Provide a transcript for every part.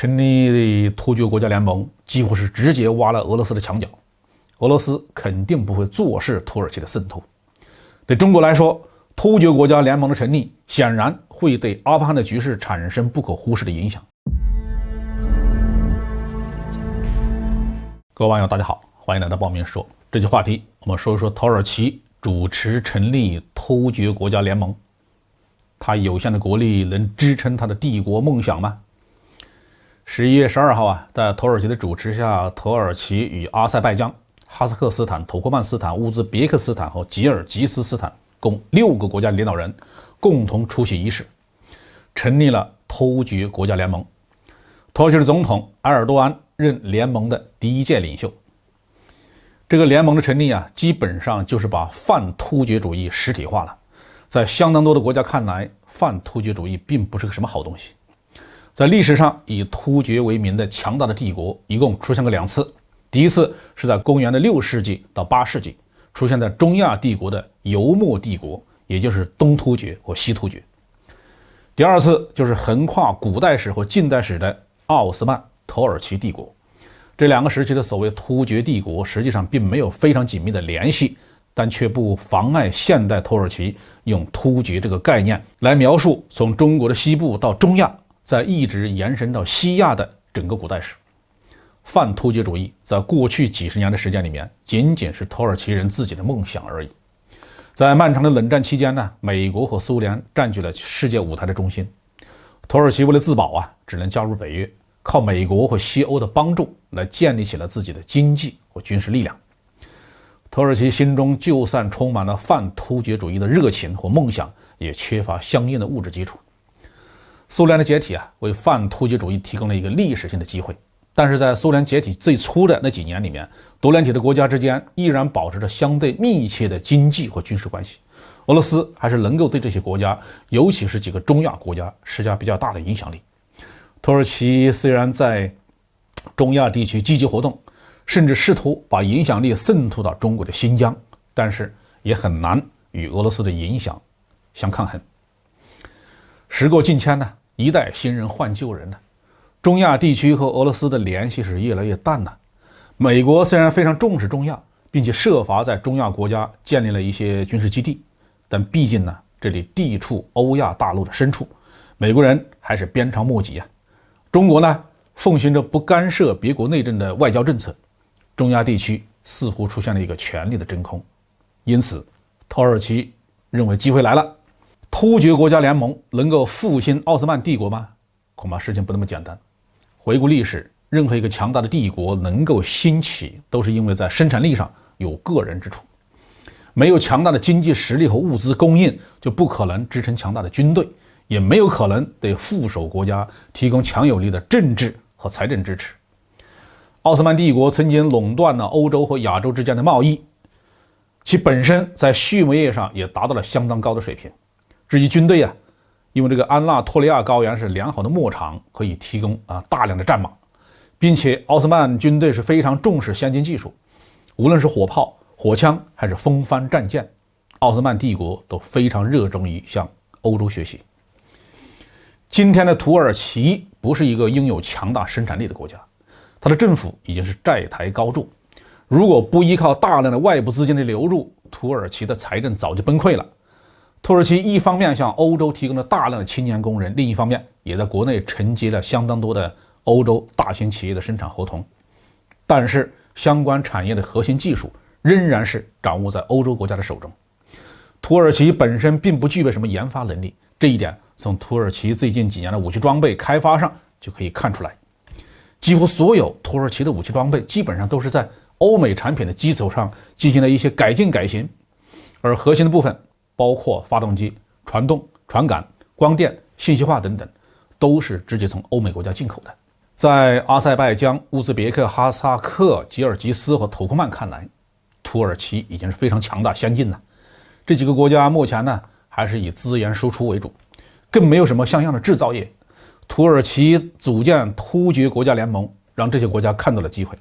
成立突厥国家联盟几乎是直接挖了俄罗斯的墙角，俄罗斯肯定不会坐视土耳其的渗透。对中国来说，突厥国家联盟的成立显然会对阿富汗的局势产生不可忽视的影响。各位网友大家好，欢迎来到报明说。这期话题我们说一说土耳其主持成立突厥国家联盟，它有限的国力能支撑它的帝国梦想吗？11月12号在土耳其的主持下，土耳其与阿塞拜疆、哈萨克斯坦、土库曼斯坦、乌兹别克斯坦和吉尔吉斯斯坦共6个国家领导人共同出席仪式，成立了突厥国家联盟。土耳其的总统埃尔多安任联盟的第一届领袖。这个联盟的成立基本上就是把泛突厥主义实体化了。在相当多的国家看来，泛突厥主义并不是个什么好东西。在历史上，以突厥为名的强大的帝国一共出现过2次。第一次是在公元的6世纪到8世纪，出现在中亚帝国的游牧帝国，也就是东突厥或西突厥。第二次就是横跨古代史和近代史的奥斯曼土耳其帝国。这2个时期的所谓突厥帝国实际上并没有非常紧密的联系，但却不妨碍现代土耳其用突厥这个概念来描述从中国的西部到中亚，再一直延伸到西亚的整个古代史。泛突厥主义在过去几十年的时间里面，仅仅是土耳其人自己的梦想而已。在漫长的冷战期间美国和苏联占据了世界舞台的中心，土耳其为了自保只能加入北约，靠美国和西欧的帮助来建立起了自己的经济和军事力量。土耳其心中就算充满了泛突厥主义的热情和梦想，也缺乏相应的物质基础。苏联的解体为泛突厥主义提供了一个历史性的机会，但是在苏联解体最初的那几年里面，多联体的国家之间依然保持着相对密切的经济和军事关系。俄罗斯还是能够对这些国家，尤其是几个中亚国家施加比较大的影响力。土耳其虽然在中亚地区积极活动，甚至试图把影响力渗透到中国的新疆，但是也很难与俄罗斯的影响相抗衡。时过境迁一代新人换旧人中亚地区和俄罗斯的联系是越来越淡了。美国虽然非常重视中亚，并且设法在中亚国家建立了一些军事基地，但毕竟这里地处欧亚大陆的深处，美国人还是鞭长莫及中国奉行着不干涉别国内政的外交政策，中亚地区似乎出现了一个权力的真空。因此土耳其认为机会来了。突厥国家联盟能够复兴奥斯曼帝国吗？恐怕事情不那么简单。回顾历史，任何一个强大的帝国能够兴起，都是因为在生产力上有个人之处。没有强大的经济实力和物资供应，就不可能支撑强大的军队，也没有可能对附属国家提供强有力的政治和财政支持。奥斯曼帝国曾经垄断了欧洲和亚洲之间的贸易，其本身在畜牧业上也达到了相当高的水平。至于军队因为这个安纳托利亚高原是良好的牧场，可以提供大量的战马，并且奥斯曼军队是非常重视先进技术，无论是火炮、火枪还是风帆战舰，奥斯曼帝国都非常热衷于向欧洲学习。今天的土耳其不是一个拥有强大生产力的国家，它的政府已经是债台高筑，如果不依靠大量的外部资金的流入，土耳其的财政早就崩溃了。土耳其一方面向欧洲提供了大量的青年工人，另一方面也在国内承接了相当多的欧洲大型企业的生产合同，但是相关产业的核心技术仍然是掌握在欧洲国家的手中。土耳其本身并不具备什么研发能力，这一点从土耳其最近几年的武器装备开发上就可以看出来。几乎所有土耳其的武器装备基本上都是在欧美产品的基础上进行了一些改进改型，而核心的部分包括发动机、传动、传感、光电、信息化等等，都是直接从欧美国家进口的。在阿塞拜疆、乌兹别克、哈萨克、吉尔吉斯和土库曼看来，土耳其已经是非常强大先进了。这几个国家目前还是以资源输出为主，更没有什么像样的制造业。土耳其组建突厥国家联盟，让这些国家看到了机会。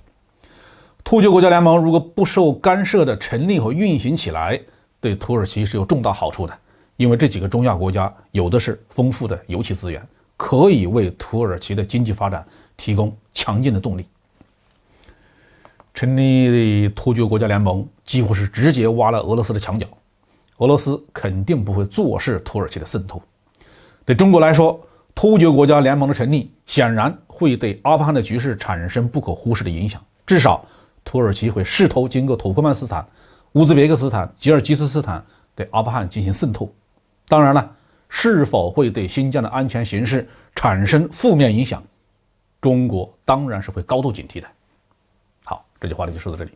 突厥国家联盟如果不受干涉的成立和运行起来，对土耳其是有重大好处的，因为这几个中亚国家有的是丰富的油气资源，可以为土耳其的经济发展提供强劲的动力。成立突厥国家联盟几乎是直接挖了俄罗斯的墙角，俄罗斯肯定不会坐视土耳其的渗透。对中国来说，突厥国家联盟的成立显然会对阿富汗的局势产生不可忽视的影响，至少土耳其会试图经过土库曼斯坦、乌兹别克斯坦、吉尔吉斯斯坦对阿富汗进行渗透。当然了，是否会对新疆的安全形势产生负面影响，中国当然是会高度警惕的。好，这句话就说到这里。